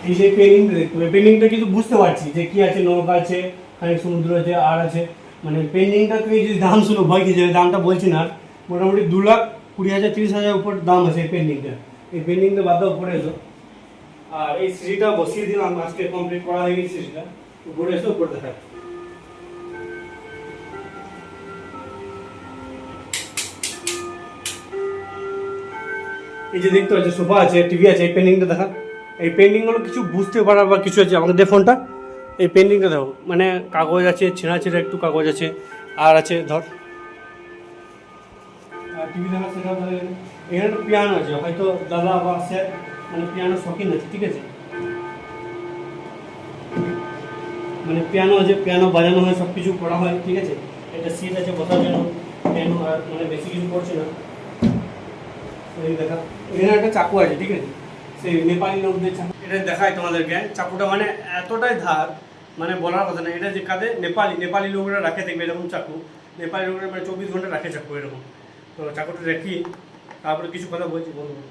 এই যে পেন্টিংটা দেখতে পাই, পেন্টিংটা কিন্তু বুঝতে পারছি যে কি আছে, নৌকা আছে, খানিক সমুদ্র আছে, আর আছে মানে পেন্টিংটা তুমি যদি দাম শুনো ভয় কি যাবে, দামটা বলছি না, মোটামুটি 2,20,000 30,000 উপর দাম আছে এই পেন্টিংটা। এই পেন্টিংটা বাদ দাও, উপরে এসো। আর এই সিঁড়িটা বসিয়ে দিলাম, আজকে কমপ্লিট করা হয়ে গেছে সিঁড়িটা। উপরে এসো, উপরে দেখা। এই যে দেখতে পাচ্ছ সোফা আছে, টিভি আছে, এই পেন্টিংটা দেখা। এই পেন্টিংগুলো কিছু বুঝতে পারার বা কিছু আছে, আমাকে দে ফোনটা। এই পেন্টিংটা দেখো, মানে কাগজ আছে, ছেঁড়া ছেঁড়া একটু কাগজ আছে, আর আছে ধর, আর টিভি দেখা সেটা ধরে। এখানে একটা পিয়ানো আছে, হয়তো দাদা বা স্যার মানে পিয়ানো শখিন আছে, ঠিক আছে, মানে পিয়ানো আছে, পিয়ানো বাজানো হয়, সব কিছু করা হয়, ঠিক আছে। একটা সিট আছে বসার জন্য, পিয়ানো আর মানে বেশি কিছু করছে না। এই দেখা, এখানে একটা চাকু আছে, ঠিক আছে, সেই নেপালি লোকদের চাকু। এটা দেখায় তোমাদেরকে, চাকুটা মানে এতটাই ধার, মানে বলার কথা না। এটা যে কাঁধে নেপালি লোকরা রাখে, দেখবে এরকম চাকু। নেপালি লোকরা মানে 24 ঘন্টা রাখে চাকু এরকম। তো চাকুটা রেখি, তারপরে কিছু কথা বলছি, বলবো।